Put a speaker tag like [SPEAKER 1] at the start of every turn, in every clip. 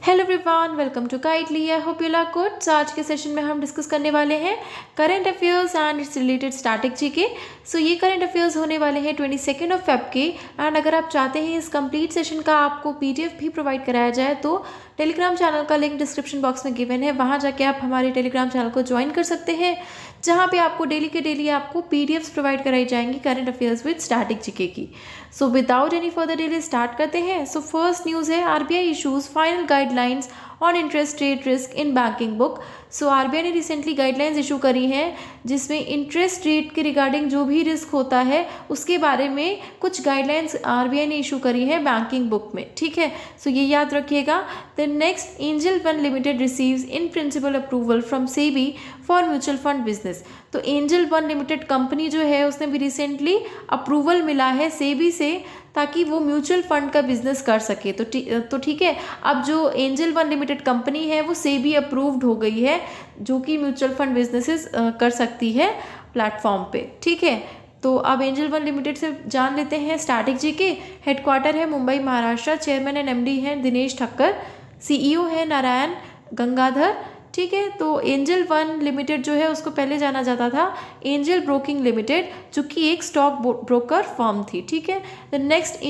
[SPEAKER 1] Hello everyone, welcome to काइटली। I hope you are good. So आज के session में हम डिस्कस करने वाले हैं current affairs and its related static GK. So ये करंट अफेयर्स होने वाले हैं 22 फेब के। एंड अगर आप चाहते हैं इस कंप्लीट सेशन का आपको पीडीएफ भी प्रोवाइड कराया जाए तो टेलीग्राम चैनल का लिंक डिस्क्रिप्शन बॉक्स में गिवन है, वहाँ जाके आप हमारे टेलीग्राम चैनल को ज्वाइन कर सकते हैं, जहाँ पे आपको डेली के डेली आपको पीडीएफ्स प्रोवाइड कराई जाएंगी current affairs with static GK की। So without any further delay start करते हैं। सो फर्स्ट न्यूज़ है RBI issues final guidelines on interest rate risk in banking book. So RBI ने recently guidelines issue करी हैं जिसमें इंटरेस्ट रेट के regarding जो भी रिस्क होता है उसके बारे में कुछ गाइडलाइंस आरबीआई ने इशू करी है बैंकिंग बुक में। ठीक है, सो ये याद रखिएगा। The next, angel one limited receives in principle approval from SEBI for mutual fund business. तो एंजल वन लिमिटेड कंपनी जो है उसने भी रिसेंटली अप्रूवल मिला है सेबी से ताकि वो म्यूचुअल फंड का बिजनेस कर सके। तो ठीक है, अब जो एंजल वन लिमिटेड कंपनी है वो सेबी अप्रूव्ड हो गई है जो कि म्यूचुअल फंड बिजनेसेस कर सकती है प्लेटफॉर्म पे। ठीक है, तो अब एंजल वन लिमिटेड से जान लेते हैं स्टैटिक जीके। हेडक्वार्टर है Mumbai Maharashtra, chairman and MD हैं दिनेश ठक्कर, सीईओ है नारायण गंगाधर। ठीक है, तो एंजल वन लिमिटेड जो है उसको पहले जाना जाता था एंजल ब्रोकिंग लिमिटेड, जो कि एक स्टॉक ब्रोकर फर्म थी। ठीक है, the next,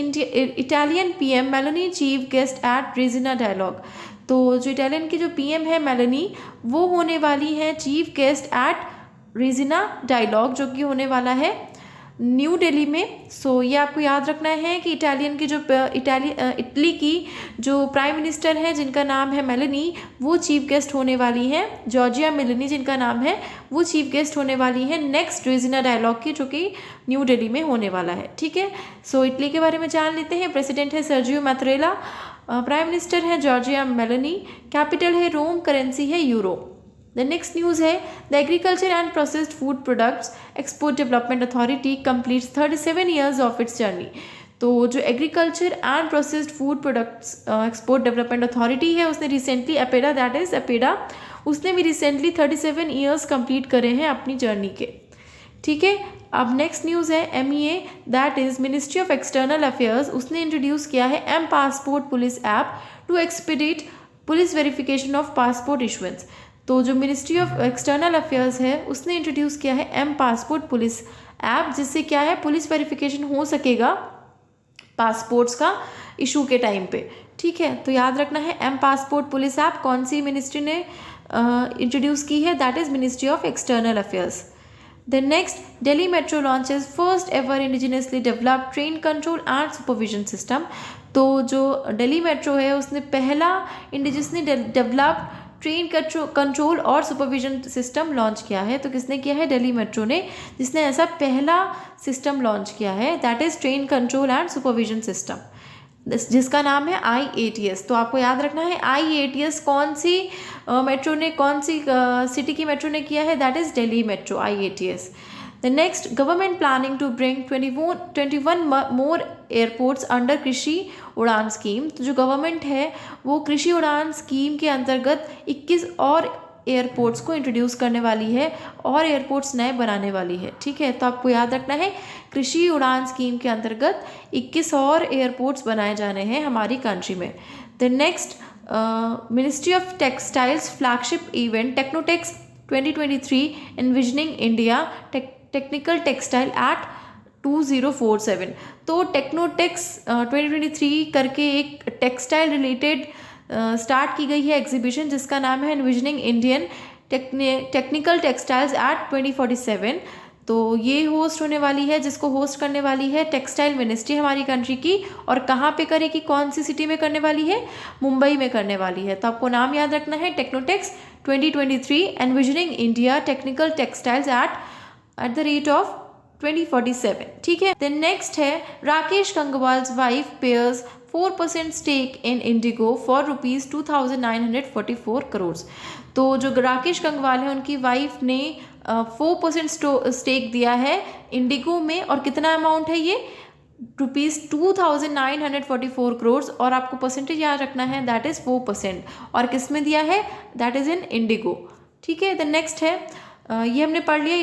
[SPEAKER 1] Italian PM Meloni chief guest at Raisina dialogue. तो जो इटालियन की जो पीएम है मेलोनी, वो होने वाली है chief guest at Raisina dialogue, जो कि होने वाला है न्यू दिल्ली में। सो ये आपको याद रखना है कि इटालियन की जो इटली की जो प्राइम मिनिस्टर हैं जिनका नाम है मेलोनी, वो चीफ गेस्ट होने वाली हैं। जॉर्जिया मेलोनी जिनका नाम है वो चीफ गेस्ट होने वाली है नेक्स्ट रेजिना डायलॉग की, जो कि न्यू दिल्ली में होने वाला है। ठीक है, सो इटली के बारे में जान लेते हैं। प्रेसिडेंट है सर्जियो मैत्रेला, प्राइम मिनिस्टर है जॉर्जिया मेलोनी, कैपिटल है रोम, करेंसी है यूरो। द नेक्स्ट न्यूज़ है the agriculture and processed food products export development authority completes 37 years of its journey. तो जो agriculture and processed food products export development authority है उसने recently APEDA, that is APEDA, उसने भी recently 37 years complete करे हैं अपनी जर्नी के। ठीक है, अब नेक्स्ट न्यूज़ है MEA, that is ministry of external affairs, उसने इंट्रोड्यूस किया है M passport police app to expedite police verification of passport issuance. तो जो मिनिस्ट्री ऑफ एक्सटर्नल अफेयर्स है उसने इंट्रोड्यूस किया है एम पासपोर्ट पुलिस ऐप, जिससे क्या है पुलिस वेरिफिकेशन हो सकेगा पासपोर्ट्स का इशू के टाइम पे। ठीक है, तो याद रखना है एम पासपोर्ट पुलिस ऐप कौन सी मिनिस्ट्री ने इंट्रोड्यूस की है, that is ministry of external affairs. The next, Delhi metro launches first ever indigenously developed train control and supervision system. तो जो दिल्ली मेट्रो है उसने पहला इंडिजिनियसली डेवलप्ड ट्रेन कंट्रोल और सुपरविजन सिस्टम लॉन्च किया है। तो किसने किया है? दिल्ली मेट्रो ने, जिसने ऐसा पहला सिस्टम लॉन्च किया है, that is train control and supervision system, जिसका नाम है IATS। तो आपको याद रखना है IATS कौन सी मेट्रो ने, कौन सी सिटी की मेट्रो ने किया है, that is Delhi metro, IATS। The next, government planning to bring 21 more airports under Krishi Udan scheme. तो जो गवर्नमेंट है वो कृषि उड़ान स्कीम के अंतर्गत 21 और एयरपोर्ट्स को इंट्रोड्यूस करने वाली है और एयरपोर्ट्स नए बनाने वाली है। ठीक है, तो आपको याद रखना है कृषि उड़ान स्कीम के अंतर्गत 21 और एयरपोर्ट्स बनाए जाने हैं हमारी कंट्री में। The next, ministry of textiles flagship event Technotex 2023 envisioning India technical textile at 2047। तो टेक्नोटेक्स 2023 करके एक टेक्सटाइल रिलेटेड स्टार्ट की गई है एग्जीबिशन, जिसका नाम है envisioning Indian technical textiles at 2047। तो ये होस्ट होने वाली है, जिसको होस्ट करने वाली है टेक्सटाइल मिनिस्ट्री हमारी कंट्री की। और कहाँ पे करेगी, कौन सी सिटी में करने वाली है? मुंबई में करने वाली है। तो आपको नाम याद रखना है Technotex 2023 envisioning India technical textiles at the rate of 2047। ठीक है, देन नेक्स्ट है Rakesh Gangwal's wife pares 4% stake in IndiGo for ₹2,944 crore. तो जो राकेश गंगवाल है उनकी वाइफ ने 4% स्टेक दिया है इंडिगो में, और कितना अमाउंट है ये? ₹2,944 करोड़। और आपको परसेंटेज याद रखना है, दैट इज 4%। और किस में दिया है? That is in Indigo. ठीक है, द नेक्स्ट है ये हमने पढ़ लिया।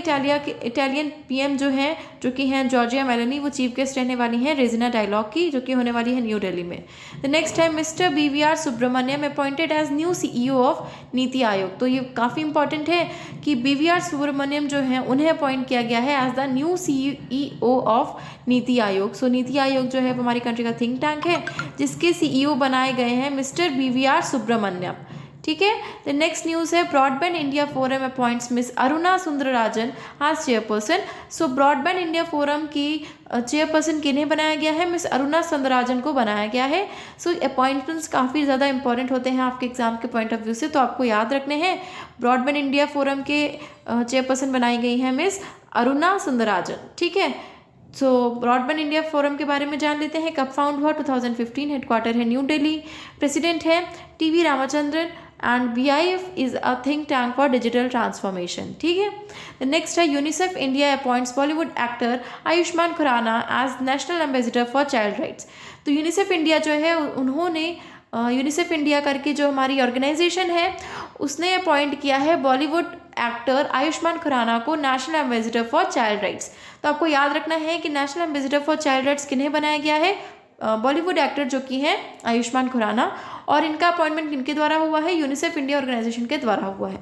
[SPEAKER 1] इटालियन पीएम जो हैं, जो कि हैं जॉर्जिया मेलोनी, वो चीफ गेस्ट रहने वाली हैं रेजिना डायलॉग की, जो कि होने वाली है न्यू दिल्ली में। द नेक्स्ट है mister BVR Subrahmanyam appointed as new CEO of NITI Aayog. तो ये काफ़ी इंपॉर्टेंट है कि BVR सुब्रमण्यम जो हैं उन्हें अपॉइंट किया गया है as the new CEO of NITI Aayog. सो नीति आयोग जो है वो हमारी कंट्री का थिंक टैंक है, जिसके CEO बनाए गए हैं मिस्टर BVR सुब्रमण्यम। ठीक है। द नेक्स्ट न्यूज़ है broadband India forum appoints miss Aruna Sundararajan as chairperson. So broadband India forum की चेयरपर्सन किन्हें बनाया गया है? मिस अरुणा सुंदरराजन को बनाया गया है। सो अपॉइंटमेंट्स काफ़ी ज़्यादा इंपॉर्टेंट होते हैं आपके एग्जाम के पॉइंट ऑफ व्यू से, तो आपको याद रखने हैं। ब्रॉडबैंड इंडिया फोरम के चेयरपर्सन बनाई गई हैं मिस अरुणा सुंदरराजन। ठीक है। सो ब्रॉडबैंड इंडिया फोरम के बारे में जान लेते हैं। कब फाउंड हुआ? 2015। हेडक्वार्टर है न्यू दिल्ली। प्रेसिडेंट है TV Ramachandran and BIF is a think tank for digital transformation. ठीक है। नेक्स्ट है UNICEF India appoints Bollywood actor Ayushmann Khurrana as national ambassador for child rights. तो यूनिसेफ इंडिया जो है उन्होंने यूनिसेफ इंडिया करके जो हमारी ऑर्गेनाइजेशन है उसने अपॉइंट किया है बॉलीवुड एक्टर आयुष्मान खुराना को national ambassador for child rights. तो आपको याद रखना है कि national ambassador for child rights किन्हें बनाया गया है? बॉलीवुड एक्टर जो कि हैं आयुष्मान खुराना, और इनका अपॉइंटमेंट किनके द्वारा हुआ है? यूनिसेफ इंडिया ऑर्गेनाइजेशन के द्वारा हुआ है।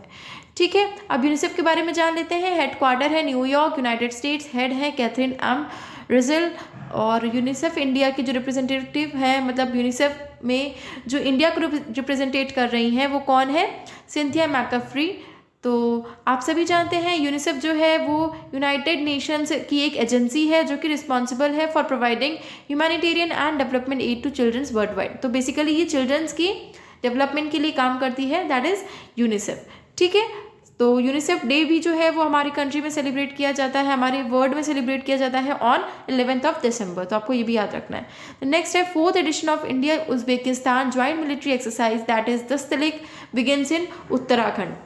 [SPEAKER 1] ठीक है। अब यूनिसेफ के बारे में जान लेते हैं। हेडक्वार्टर है न्यूयॉर्क, यूनाइटेड स्टेट्स। हेड है कैथरीन M रिजल। और यूनिसेफ इंडिया की जो रिप्रेजेंटेटिव है, मतलब यूनिसेफ में जो इंडिया को रिप्रेजेंटेट कर रही हैं वो कौन है? सिंथिया मैकफ्री। तो आप सभी जानते हैं यूनिसेफ जो है वो यूनाइटेड नेशंस की एक एजेंसी है जो कि रिस्पॉन्सिबल है for providing humanitarian and development aid to childrens worldwide. तो बेसिकली ये चिल्ड्रंस की डेवलपमेंट के लिए काम करती है, दैट इज़ यूनिसेफ। ठीक है। तो यूनिसेफ डे भी जो है वो हमारी कंट्री में सेलिब्रेट किया जाता है, हमारे वर्ल्ड में सेलिब्रेट किया जाता है ऑन 11 दिसंबर। तो आपको ये भी याद रखना है। नेक्स्ट है 4th edition of India Uzbekistan joint military exercise, that is Dustlik begins in Uttarakhand.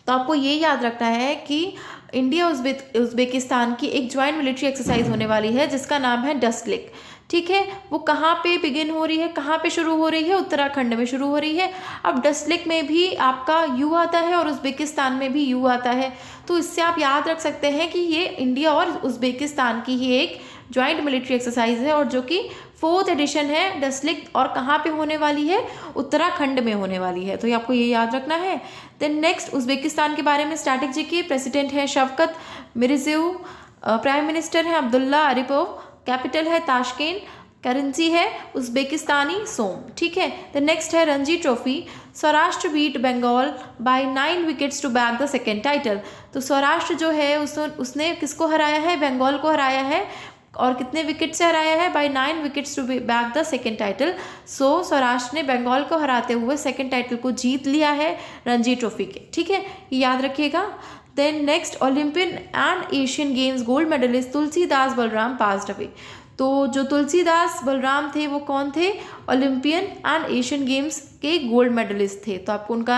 [SPEAKER 1] तो आपको ये याद रखना है कि इंडिया उज्बेकिस्तान की एक ज्वाइंट मिलिट्री एक्सरसाइज होने वाली है जिसका नाम है डस्टलिक। ठीक है। वो कहाँ पे बिगिन हो रही है, कहाँ पे शुरू हो रही है? उत्तराखंड में शुरू हो रही है। अब डस्टलिक में भी आपका यू आता है और उज्बेकिस्तान में भी यू आता है, तो इससे आप याद रख सकते हैं कि ये इंडिया और उज्बेकिस्तान की ही एक ज्वाइंट मिलिट्री एक्सरसाइज है और जो कि 4th एडिशन है डस्टलिक, और कहाँ पे होने वाली है? उत्तराखंड में होने वाली है। तो ये आपको ये याद रखना है। देन नेक्स्ट उज्बेकिस्तान के बारे में स्टैटिक जी के। प्रेसिडेंट है शवकत मिर्जियोव, प्राइम मिनिस्टर है अब्दुल्ला अरिपोव, कैपिटल है ताशकेंट, करेंसी है उज्बेकिस्तानी सोम। ठीक है। द नेक्स्ट है Ranji trophy. Saurashtra beat Bengal by 9 wickets to back the second title. तो सौराष्ट्र जो है उसने किसको हराया है? बंगाल को हराया है। और कितने विकेट से हराया है? By 9 wickets to back the second title. So Saurashtra ने बंगाल को हराते हुए सेकेंड टाइटल को जीत लिया है रणजी ट्रॉफी के। ठीक है, ये याद रखिएगा। Then next Olympian and Asian games gold medalist Tulsidas Balram passed away. तो जो तुलसीदास बलराम थे वो कौन थे? ओलंपियन एंड एशियन गेम्स के गोल्ड मेडलिस्ट थे। तो आपको उनका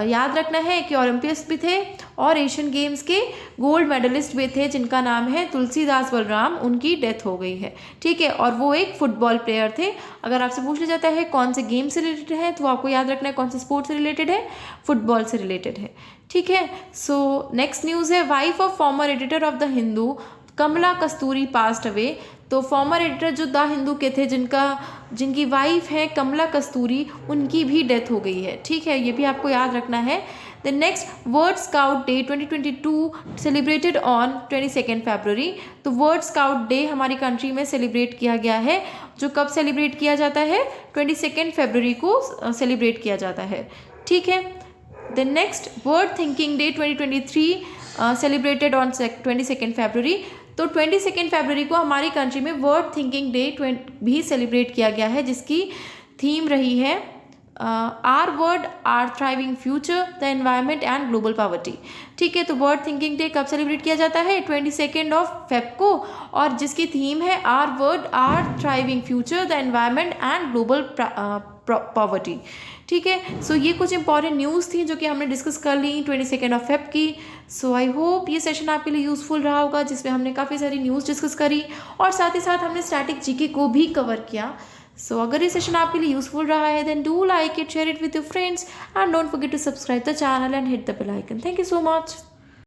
[SPEAKER 1] याद रखना है कि ओलंपियस भी थे और एशियन गेम्स के गोल्ड मेडलिस्ट भी थे, जिनका नाम है तुलसीदास बलराम। उनकी डेथ हो गई है। ठीक है, और वो एक फुटबॉल प्लेयर थे। अगर आपसे पूछ लिया जाता है कौन से गेम से रिलेटेड है, तो आपको याद रखना है कौन से स्पोर्ट से रिलेटेड है? फुटबॉल से रिलेटेड है। ठीक है। सो नेक्स्ट न्यूज़ है wife of former editor of the Hindu Kamala Kasturi passed away. तो फॉर्मर एडिटर जो द हिंदू के थे, जिनकी वाइफ है कमला कस्तूरी, उनकी भी डेथ हो गई है। ठीक है, ये भी आपको याद रखना है। The next world scout day 2022 celebrated on 22 February. तो वर्ल्ड स्काउट डे हमारी कंट्री में सेलिब्रेट किया गया है, जो कब सेलिब्रेट किया जाता है? 22 फरवरी को सेलिब्रेट किया जाता है। ठीक है। The next world thinking day 2023 celebrated on 22 February. तो 22 फरवरी को हमारी कंट्री में वर्ल्ड थिंकिंग डे भी सेलिब्रेट किया गया है, जिसकी थीम रही है our world our thriving future the environment and global poverty. ठीक है, तो वर्ल्ड थिंकिंग डे कब सेलिब्रेट किया जाता है? 22 फेब को, और जिसकी थीम है our world our thriving future the environment and global poverty. ठीक है। सो ये कुछ इंपॉर्टेंट न्यूज़ थी जो कि हमने डिस्कस कर ली 22 फेब की। सो आई होप ये सेशन आपके लिए यूज़फुल रहा होगा, जिसमें हमने काफ़ी सारी न्यूज़ डिस्कस करी और साथ ही साथ हमने स्टैटिक जीके को भी कवर किया। सो अगर ये सेशन आपके लिए यूज़फुल रहा है then do like it, share it with your friends and don't forget to subscribe the channel and hit the bell icon. Thank you so much.